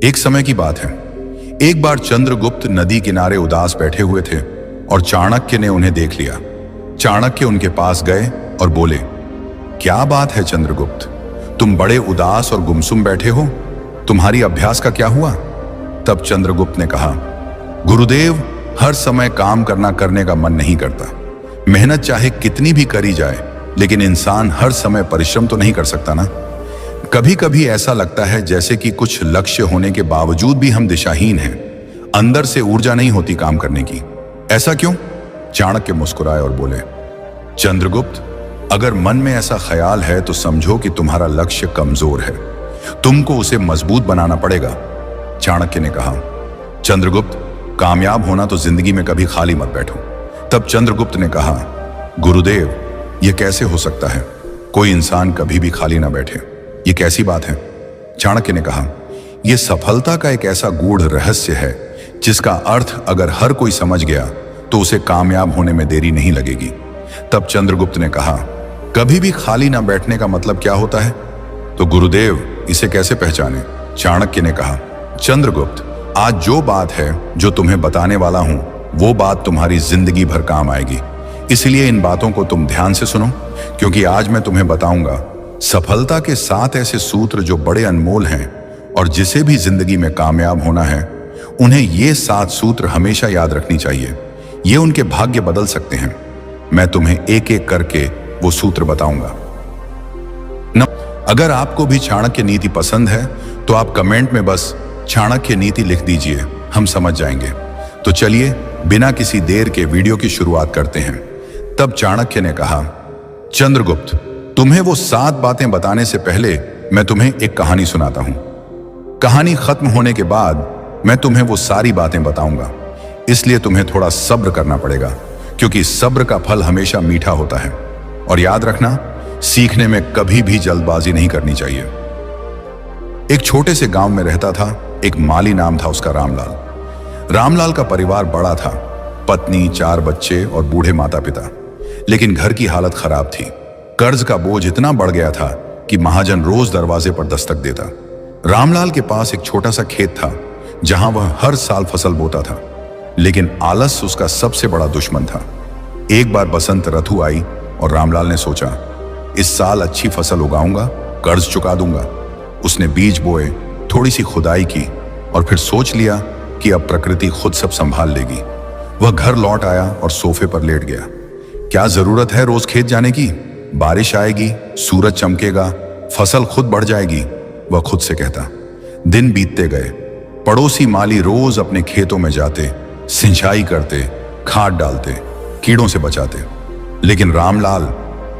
एक समय की बात है। एक बार चंद्रगुप्त नदी किनारे उदास बैठे हुए थे और चाणक्य ने उन्हें देख लिया। चाणक्य उनके पास गए और बोले, क्या बात है चंद्रगुप्त, तुम बड़े उदास और गुमसुम बैठे हो, तुम्हारी अभ्यास का क्या हुआ? तब चंद्रगुप्त ने कहा, गुरुदेव, हर समय काम करने का मन नहीं करता। मेहनत चाहे कितनी भी करी जाए, लेकिन इंसान हर समय परिश्रम तो नहीं कर सकता ना। कभी कभी ऐसा लगता है जैसे कि कुछ लक्ष्य होने के बावजूद भी हम दिशाहीन हैं, अंदर से ऊर्जा नहीं होती काम करने की। ऐसा क्यों? चाणक्य मुस्कुराए और बोले, चंद्रगुप्त, अगर मन में ऐसा ख्याल है तो समझो कि तुम्हारा लक्ष्य कमजोर है, तुमको उसे मजबूत बनाना पड़ेगा। चाणक्य ने कहा, चंद्रगुप्त, कामयाब होना तो जिंदगी में कभी खाली मत बैठो। तब चंद्रगुप्त ने कहा, गुरुदेव, यह कैसे हो सकता है? कोई इंसान कभी भी खाली ना बैठे, ये कैसी बात है? चाणक्य ने कहा, यह सफलता का एक ऐसा गूढ़ रहस्य है जिसका अर्थ अगर हर कोई समझ गया तो उसे कामयाब होने में देरी नहीं लगेगी। तब चंद्रगुप्त ने कहा, कभी भी खाली ना बैठने का मतलब क्या होता है? तो गुरुदेव, इसे कैसे पहचाने? चाणक्य ने कहा, चंद्रगुप्त, आज जो बात है जो तुम्हें बताने वाला हूं, वो बात तुम्हारी जिंदगी भर काम आएगी। इसलिए इन बातों को तुम ध्यान से सुनो, क्योंकि आज मैं तुम्हें बताऊंगा सफलता के 7 ऐसे सूत्र जो बड़े अनमोल हैं, और जिसे भी जिंदगी में कामयाब होना है, उन्हें ये 7 सूत्र हमेशा याद रखनी चाहिए। ये उनके भाग्य बदल सकते हैं। मैं तुम्हें एक एक करके वो सूत्र बताऊंगा। अगर आपको भी चाणक्य नीति पसंद है तो आप कमेंट में बस चाणक्य नीति लिख दीजिए, हम समझ जाएंगे। तो चलिए बिना किसी देर के वीडियो की शुरुआत करते हैं। तब चाणक्य ने कहा, चंद्रगुप्त, तुम्हें वो 7 बातें बताने से पहले मैं तुम्हें एक कहानी सुनाता हूं। कहानी खत्म होने के बाद मैं तुम्हें वो सारी बातें बताऊंगा, इसलिए तुम्हें थोड़ा सब्र करना पड़ेगा, क्योंकि सब्र का फल हमेशा मीठा होता है। और याद रखना, सीखने में कभी भी जल्दबाजी नहीं करनी चाहिए। एक छोटे से गांव में रहता था एक माली, नाम था उसका रामलाल। रामलाल का परिवार बड़ा था, पत्नी, 4 बच्चे और बूढ़े माता पिता। लेकिन घर की हालत खराब थी। कर्ज का बोझ इतना बढ़ गया था कि महाजन रोज दरवाजे पर दस्तक देता। रामलाल के पास एक छोटा सा खेत था जहां वह हर साल फसल बोता था, लेकिन आलस उसका सबसे बड़ा दुश्मन था। एक बार बसंत ऋतु आई और रामलाल ने सोचा, इस साल अच्छी फसल उगाऊंगा, कर्ज चुका दूंगा। उसने बीज बोए, थोड़ी सी खुदाई की और फिर सोच लिया कि अब प्रकृति खुद सब संभाल लेगी। वह घर लौट आया और सोफे पर लेट गया। क्या जरूरत है रोज खेत जाने की? बारिश आएगी, सूरज चमकेगा, फसल खुद बढ़ जाएगी, वह खुद से कहता। दिन बीतते गए। पड़ोसी माली रोज अपने खेतों में जाते, सिंचाई करते, खाद डालते, कीड़ों से बचाते। लेकिन रामलाल,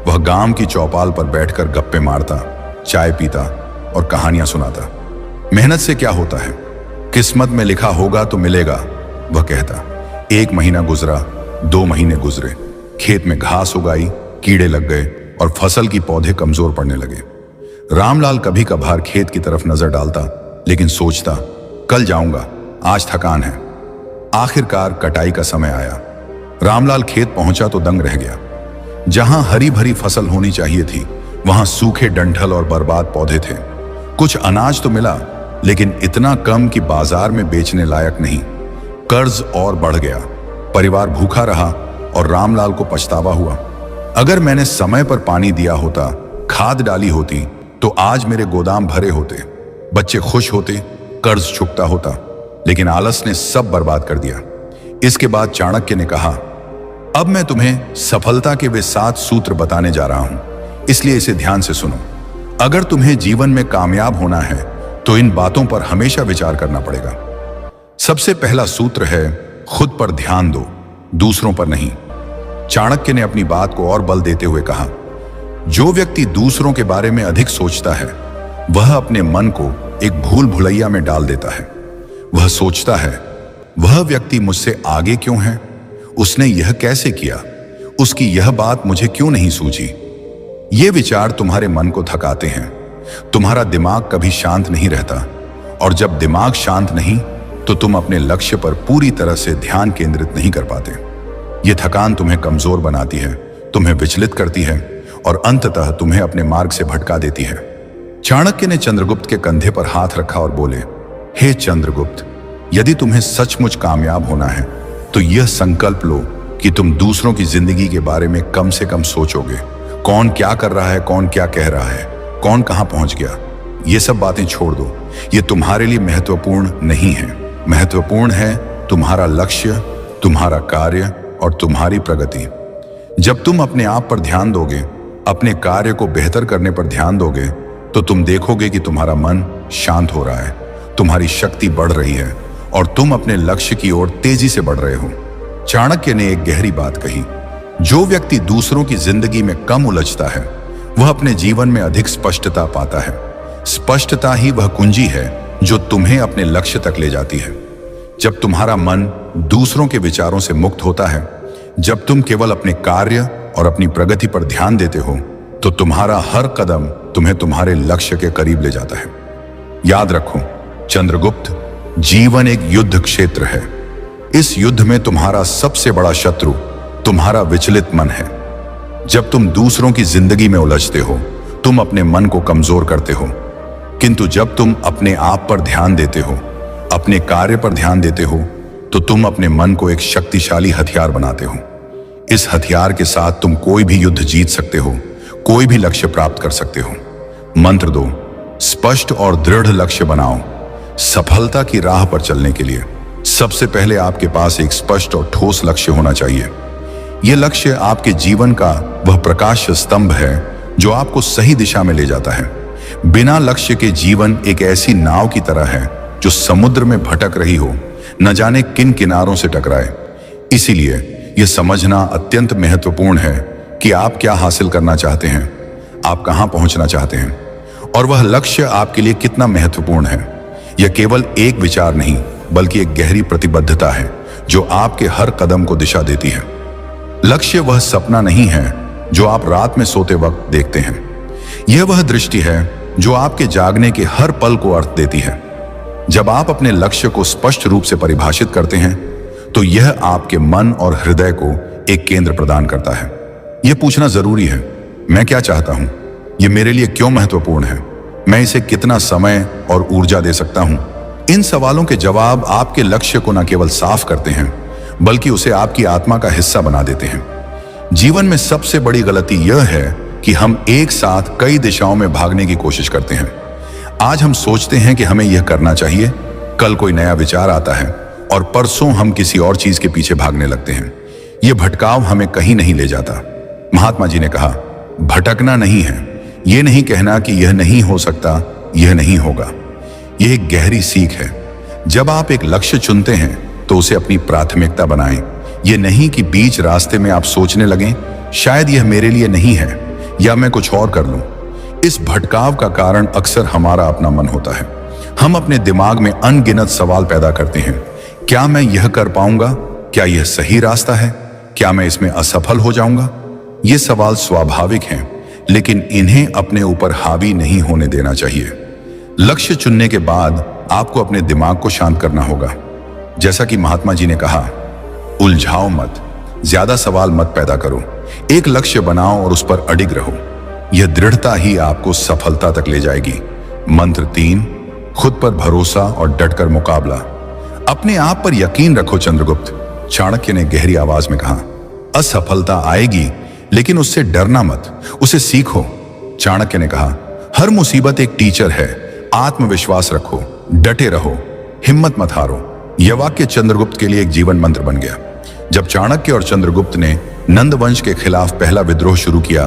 वह गांव की चौपाल पर बैठकर गप्पे मारता, चाय पीता और कहानियां सुनाता। मेहनत से क्या होता है, किस्मत में लिखा होगा तो मिलेगा, वह कहता। 1 महीना गुजरा, 2 महीने गुजरे, खेत में घास उगाई, कीड़े लग गए और फसल की पौधे कमजोर पड़ने लगे। रामलाल कभी कभार खेत की तरफ नजर डालता, लेकिन सोचता, कल जाऊंगा, आज थकान है। आखिरकार कटाई का समय आया। रामलाल खेत पहुंचा तो दंग रह गया। जहां हरी भरी फसल होनी चाहिए थी, वहां सूखे डंठल और बर्बाद पौधे थे। कुछ अनाज तो मिला, लेकिन इतना कम कि बाजार में बेचने लायक नहीं। कर्ज और बढ़ गया, परिवार भूखा रहा और रामलाल को पछतावा हुआ। अगर मैंने समय पर पानी दिया होता, खाद डाली होती, तो आज मेरे गोदाम भरे होते, बच्चे खुश होते, कर्ज चुकता होता। लेकिन आलस ने सब बर्बाद कर दिया। इसके बाद चाणक्य ने कहा, अब मैं तुम्हें सफलता के वे 7 सूत्र बताने जा रहा हूं, इसलिए इसे ध्यान से सुनो। अगर तुम्हें जीवन में कामयाब होना है तो इन बातों पर हमेशा विचार करना पड़ेगा। सबसे पहला सूत्र है, खुद पर ध्यान दो, दूसरों पर नहीं। चाणक्य ने अपनी बात को और बल देते हुए कहा, जो व्यक्ति दूसरों के बारे में अधिक सोचता है, वह अपने मन को एक भूल भुलैया में डाल देता है। वह सोचता है, वह व्यक्ति मुझसे आगे क्यों है, उसने यह कैसे किया, उसकी यह बात मुझे क्यों नहीं सूझी। ये विचार तुम्हारे मन को थकाते हैं। तुम्हारा दिमाग कभी शांत नहीं रहता, और जब दिमाग शांत नहीं तो तुम अपने लक्ष्य पर पूरी तरह से ध्यान केंद्रित नहीं कर पाते। ये थकान तुम्हें कमजोर बनाती है, तुम्हें विचलित करती है और अंततः तुम्हें अपने मार्ग से भटका देती है। चाणक्य ने चंद्रगुप्त के कंधे पर हाथ रखा और बोले, हे चंद्रगुप्त, यदि तुम्हें सचमुच कामयाब होना है तो यह संकल्प लो कि तुम दूसरों की जिंदगी के बारे में कम से कम सोचोगे। कौन क्या कर रहा है, कौन क्या कह रहा है, कौन कहां पहुंच गया, ये सब बातें छोड़ दो। ये तुम्हारे लिए महत्वपूर्ण नहीं है। महत्वपूर्ण है तुम्हारा लक्ष्य, तुम्हारा कार्य और तुम्हारी प्रगति। जब तुम अपने आप पर ध्यान दोगे, अपने कार्य को बेहतर करने पर ध्यान दोगे, तो तुम देखोगे कि तुम्हारा मन शांत हो रहा है, तुम्हारी शक्ति बढ़ रही है और तुम अपने लक्ष्य की ओर तेजी से बढ़ रहे हो। चाणक्य ने एक गहरी बात कही, जो व्यक्ति दूसरों की जिंदगी में कम उलझता है वह अपने जीवन में अधिक स्पष्टता पाता है। स्पष्टता ही वह कुंजी है जो तुम्हें अपने लक्ष्य तक ले जाती है। जब तुम्हारा मन दूसरों के विचारों से मुक्त होता है, जब तुम केवल अपने कार्य और अपनी प्रगति पर ध्यान देते हो, तो तुम्हारा हर कदम तुम्हें तुम्हारे लक्ष्य के करीब ले जाता है। याद रखो चंद्रगुप्त, जीवन एक युद्ध क्षेत्र है। इस युद्ध में तुम्हारा सबसे बड़ा शत्रु तुम्हारा विचलित मन है। जब तुम दूसरों की जिंदगी में उलझते हो, तुम अपने मन को कमजोर करते हो, किंतु जब तुम अपने आप पर ध्यान देते हो, अपने कार्य पर ध्यान देते हो, तो तुम अपने मन को एक शक्तिशाली हथियार बनाते हो। इस हथियार के साथ तुम कोई भी युद्ध जीत सकते हो, कोई भी लक्ष्य प्राप्त कर सकते हो। मंत्र 2, स्पष्ट और दृढ़ लक्ष्य बनाओ। सफलता की राह पर चलने के लिए सबसे पहले आपके पास एक स्पष्ट और ठोस लक्ष्य होना चाहिए। यह लक्ष्य आपके जीवन का वह प्रकाश स्तंभ है जो आपको सही दिशा में ले जाता है। बिना लक्ष्य के जीवन एक ऐसी नाव की तरह है जो समुद्र में भटक रही हो, न जाने किन किनारों से टकराए। इसीलिए यह समझना अत्यंत महत्वपूर्ण है कि आप क्या हासिल करना चाहते हैं, आप कहां पहुंचना चाहते हैं, और वह लक्ष्य आपके लिए कितना महत्वपूर्ण है। यह केवल एक विचार नहीं, बल्कि एक गहरी प्रतिबद्धता है जो आपके हर कदम को दिशा देती है। लक्ष्य वह सपना नहीं है जो आप रात में सोते वक्त देखते हैं। यह वह दृष्टि है जो आपके जागने के हर पल को अर्थ देती है। जब आप अपने लक्ष्य को स्पष्ट रूप से परिभाषित करते हैं, तो यह आपके मन और हृदय को एक केंद्र प्रदान करता है। यह पूछना जरूरी है, मैं क्या चाहता हूं, यह मेरे लिए क्यों महत्वपूर्ण है, मैं इसे कितना समय और ऊर्जा दे सकता हूं। इन सवालों के जवाब आपके लक्ष्य को न केवल साफ करते हैं, बल्कि उसे आपकी आत्मा का हिस्सा बना देते हैं। जीवन में सबसे बड़ी गलती यह है कि हम एक साथ कई दिशाओं में भागने की कोशिश करते हैं। आज हम सोचते हैं कि हमें यह करना चाहिए, कल कोई नया विचार आता है और परसों हम किसी और चीज के पीछे भागने लगते हैं। यह भटकाव हमें कहीं नहीं ले जाता। महात्मा जी ने कहा, भटकना नहीं है, यह नहीं कहना कि यह नहीं हो सकता, यह नहीं होगा। यह एक गहरी सीख है। जब आप एक लक्ष्य चुनते हैं तो उसे अपनी प्राथमिकता बनाएं। यह नहीं कि बीच रास्ते में आप सोचने लगें, शायद यह मेरे लिए नहीं है या मैं कुछ और कर लूं। इस भटकाव का कारण अक्सर हमारा अपना मन होता है। हम अपने दिमाग में अनगिनत सवाल पैदा करते हैं। क्या मैं यह कर पाऊंगा? क्या यह सही रास्ता है? क्या मैं इसमें असफल हो जाऊंगा? ये सवाल स्वाभाविक हैं, लेकिन इन्हें अपने ऊपर हावी नहीं होने देना चाहिए। लक्ष्य चुनने के बाद आपको अपने दिमाग को शांत करना होगा। जैसा कि महात्मा जी ने कहा, उलझाओ मत, ज्यादा सवाल मत पैदा करो, एक लक्ष्य बनाओ और उस पर अडिग रहो। यह दृढ़ता ही आपको सफलता तक ले जाएगी। मंत्र 3, खुद पर भरोसा और डटकर मुकाबला। अपने आप पर यकीन रखो चंद्रगुप्त, चाणक्य ने गहरी आवाज में कहा। असफलता आएगी, लेकिन उससे डरना मत, उसे सीखो। चाणक्य ने कहा, हर मुसीबत एक टीचर है, आत्मविश्वास रखो, डटे रहो, हिम्मत मत हारो। यह वाक्य चंद्रगुप्त के लिए एक जीवन मंत्र बन गया। जब चाणक्य और चंद्रगुप्त ने नंद वंश के खिलाफ पहला विद्रोह शुरू किया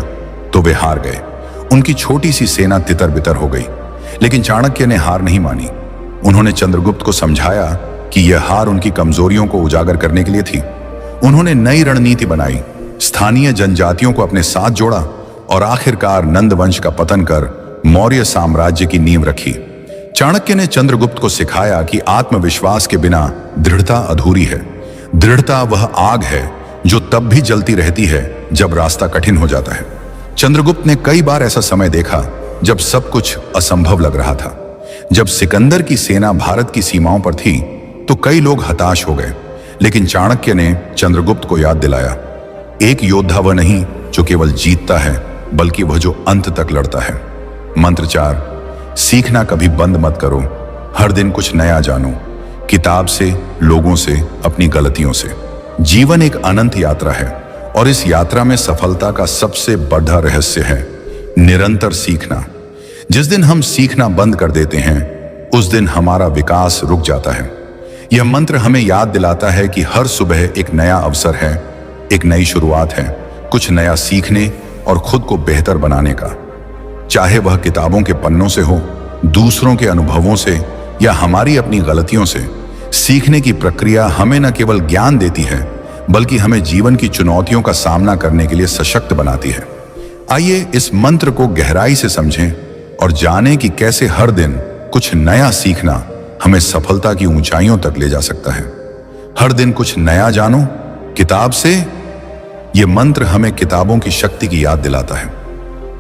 तो वे हार गए। उनकी छोटी सी सेना तितर बितर हो गई, लेकिन चाणक्य ने हार नहीं मानी। उन्होंने चंद्रगुप्त को समझाया कि यह हार उनकी कमजोरियों को उजागर करने के लिए थी। उन्होंने नई रणनीति बनाई, स्थानीय जनजातियों को अपने साथ जोड़ा और आखिरकार नंद वंश का पतन कर मौर्य साम्राज्य की नींव रखी। चाणक्य ने चंद्रगुप्त को सिखाया कि आत्मविश्वास के बिना दृढ़ता अधूरी है। दृढ़ता वह आग है जो तब भी जलती रहती है जब रास्ता कठिन हो जाता है। चंद्रगुप्त ने कई बार ऐसा समय देखा जब सब कुछ असंभव लग रहा था। जब सिकंदर की सेना भारत की सीमाओं पर थी तो कई लोग हताश हो गए, लेकिन चाणक्य ने चंद्रगुप्त को याद दिलाया, एक योद्धा वह नहीं जो केवल जीतता है, बल्कि वह जो अंत तक लड़ता है। मंत्र 4, सीखना कभी बंद मत करो, हर दिन कुछ नया जानो, किताब से, लोगों से, अपनी गलतियों से। जीवन एक अनंत यात्रा है और इस यात्रा में सफलता का सबसे बड़ा रहस्य है निरंतर सीखना। जिस दिन हम सीखना बंद कर देते हैं उस दिन हमारा विकास रुक जाता है। यह मंत्र हमें याद दिलाता है कि हर सुबह एक नया अवसर है, एक नई शुरुआत है, कुछ नया सीखने और खुद को बेहतर बनाने का। चाहे वह किताबों के पन्नों से हो, दूसरों के अनुभवों से या हमारी अपनी गलतियों से, सीखने की प्रक्रिया हमें न केवल ज्ञान देती है बल्कि हमें जीवन की चुनौतियों का सामना करने के लिए सशक्त बनाती है। आइए इस मंत्र को गहराई से समझें और जानें कि कैसे हर दिन कुछ नया सीखना हमें सफलता की ऊंचाइयों तक ले जा सकता है। हर दिन कुछ नया जानो, किताब से। यह मंत्र हमें किताबों की शक्ति की याद दिलाता है।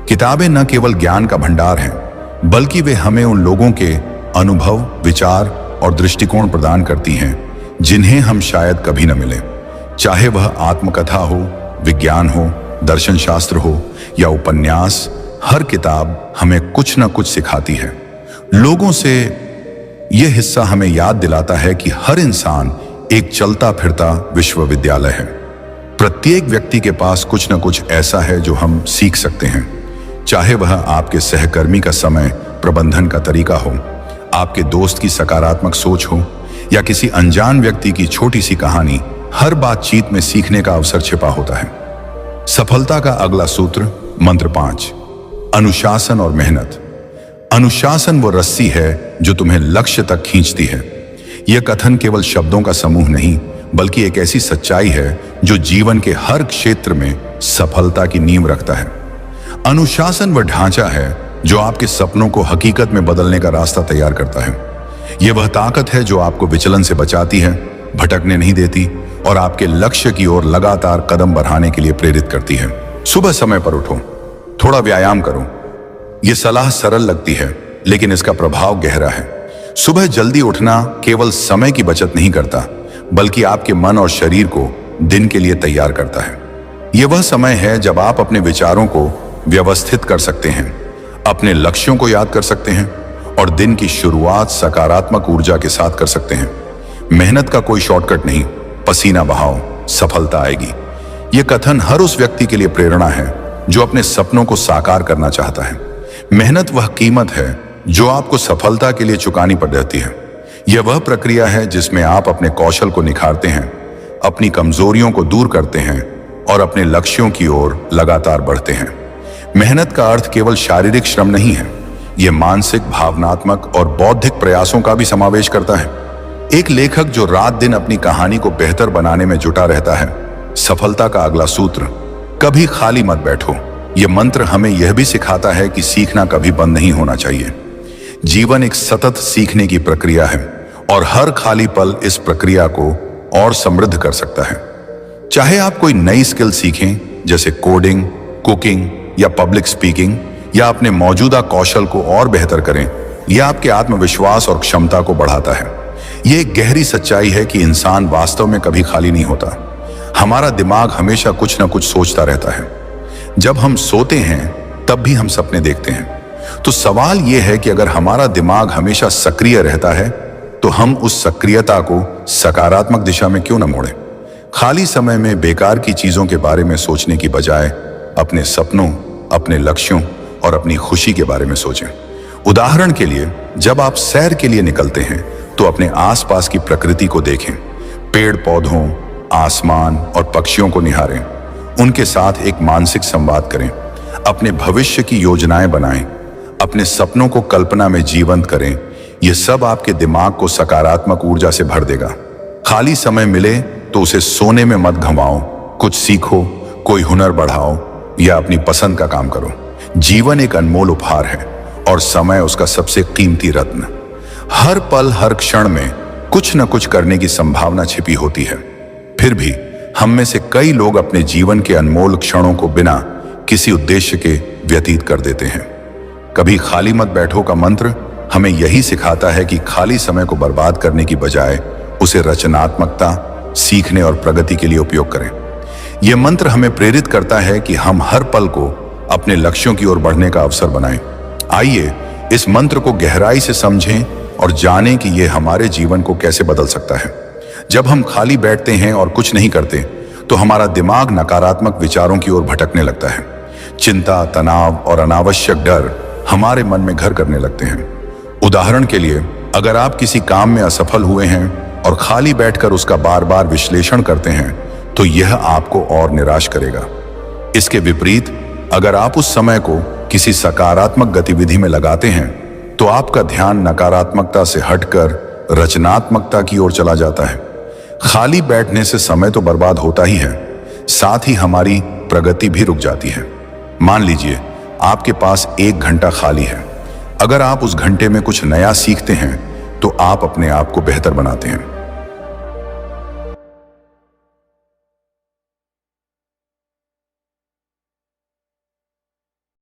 किताबें न केवल ज्ञान का भंडार हैं बल्कि वे हमें उन लोगों के अनुभव, विचार और दृष्टिकोण प्रदान करती हैं जिन्हें हम शायद कभी न मिले। चाहे वह आत्मकथा हो, विज्ञान हो, दर्शन शास्त्र हो या उपन्यास, हर किताब हमें कुछ न कुछ सिखाती है। लोगों से यह हिस्सा हमें याद दिलाता है कि हर इंसान एक चलता फिरता विश्वविद्यालय है। प्रत्येक व्यक्ति के पास कुछ न कुछ ऐसा है जो हम सीख सकते हैं। चाहे वह आपके सहकर्मी का समय प्रबंधन का तरीका हो, आपके दोस्त की सकारात्मक सोच हो या किसी अनजान व्यक्ति की छोटी सी कहानी, हर बातचीत में सीखने का अवसर छिपा होता है। सफलता का अगला सूत्र, मंत्र 5, अनुशासन और मेहनत। अनुशासन वो रस्सी है जो तुम्हें लक्ष्य तक खींचती है। यह कथन केवल शब्दों का समूह नहीं बल्कि एक ऐसी सच्चाई है जो जीवन के हर क्षेत्र में सफलता की नींव रखता है। अनुशासन वह ढांचा है जो आपके सपनों को हकीकत में बदलने का रास्ता तैयार करता है। यह वह ताकत है जो आपको विचलन से बचाती है, भटकने नहीं देती और आपके लक्ष्य की ओर लगातार कदम बढ़ाने के लिए प्रेरित करती है। सुबह समय पर उठो, थोड़ा व्यायाम करो। यह सलाह सरल लगती है लेकिन इसका प्रभाव गहरा है। सुबह जल्दी उठना केवल समय की बचत नहीं करता बल्कि आपके मन और शरीर को दिन के लिए तैयार करता है। यह वह समय है जब आप अपने विचारों को व्यवस्थित कर सकते हैं, अपने लक्ष्यों को याद कर सकते हैं और दिन की शुरुआत सकारात्मक ऊर्जा के साथ कर सकते हैं। मेहनत का कोई शॉर्टकट नहीं, पसीना बहाओ, सफलता आएगी। यह कथन हर उस व्यक्ति के लिए प्रेरणा है जो अपने सपनों को साकार करना चाहता है। मेहनत वह कीमत है जो आपको सफलता के लिए चुकानी पड़ जाती है। यह वह प्रक्रिया है जिसमें आप अपने कौशल को निखारते हैं, अपनी कमजोरियों को दूर करते हैं और अपने लक्ष्यों की ओर लगातार बढ़ते हैं। मेहनत का अर्थ केवल शारीरिक श्रम नहीं है, यह मानसिक, भावनात्मक और बौद्धिक प्रयासों का भी समावेश करता है। एक लेखक जो रात दिन अपनी कहानी को बेहतर बनाने में जुटा रहता है। सफलता का अगला सूत्र, कभी खाली मत बैठो। यह मंत्र हमें यह भी सिखाता है कि सीखना कभी बंद नहीं होना चाहिए। जीवन एक सतत सीखने की प्रक्रिया है और हर खाली पल इस प्रक्रिया को और समृद्ध कर सकता है। चाहे आप कोई नई स्किल सीखें जैसे कोडिंग, कुकिंग या पब्लिक स्पीकिंग, या अपने मौजूदा कौशल को और बेहतर करें, यह आपके आत्मविश्वास और क्षमता को बढ़ाता है। यह एक गहरी सच्चाई है कि इंसान वास्तव में कभी खाली नहीं होता। हमारा दिमाग हमेशा कुछ न कुछ सोचता रहता है। जब हम सोते हैं तब भी हम सपने देखते हैं। तो सवाल यह है कि अगर हमारा दिमाग हमेशा सक्रिय रहता है तो हम उस सक्रियता को सकारात्मक दिशा में क्यों न मोड़ें। खाली समय में बेकार की चीजों के बारे में सोचने की बजाय अपने सपनों, अपने लक्ष्यों और अपनी खुशी के बारे में सोचें। उदाहरण के लिए, जब आप सैर के लिए निकलते हैं तो अपने आसपास की प्रकृति को देखें। पेड़ पौधों, आसमान और पक्षियों को निहारें। उनके साथ एक मानसिक संवाद करें। अपने भविष्य की योजनाएं बनाएं। अपने सपनों को कल्पना में जीवंत करें। यह सब आपके दिमाग को सकारात्मक ऊर्जा से भर देगा। खाली समय मिले तो उसे सोने में मत गंवाओ। कुछ सीखो, कोई हुनर बढ़ाओ या अपनी पसंद का काम करो। जीवन एक अनमोल उपहार है और समय उसका सबसे कीमती रत्न। हर पल, हर क्षण में कुछ न कुछ करने की संभावना छिपी होती है। फिर भी हम में से कई लोग अपने जीवन के अनमोल क्षणों को बिना किसी उद्देश्य के व्यतीत कर देते हैं। कभी खाली मत बैठो का मंत्र हमें यही सिखाता है कि खाली समय को बर्बाद करने की बजाय उसे रचनात्मकता, सीखने और प्रगति के लिए उपयोग करें। यह मंत्र हमें प्रेरित करता है कि हम हर पल को अपने लक्ष्यों की ओर बढ़ने का अवसर बनाएं। आइए इस मंत्र को गहराई से समझें और जानें कि यह हमारे जीवन को कैसे बदल सकता है। जब हम खाली बैठते हैं और कुछ नहीं करते तो हमारा दिमाग नकारात्मक विचारों की ओर भटकने लगता है। चिंता, तनाव और अनावश्यक डर हमारे मन में घर करने लगते हैं। उदाहरण के लिए, अगर आप किसी काम में असफल हुए हैं और खाली बैठकर उसका बार बार विश्लेषण करते हैं तो यह आपको और निराश करेगा। इसके विपरीत, अगर आप उस समय को किसी सकारात्मक गतिविधि में लगाते हैं तो आपका ध्यान नकारात्मकता से हटकर रचनात्मकता की ओर चला जाता है। खाली बैठने से समय तो बर्बाद होता ही है, साथ ही हमारी प्रगति भी रुक जाती है। मान लीजिए आपके पास 1 घंटा खाली है। अगर आप उस घंटे में कुछ नया सीखते हैं तो आप अपने आप को बेहतर बनाते हैं।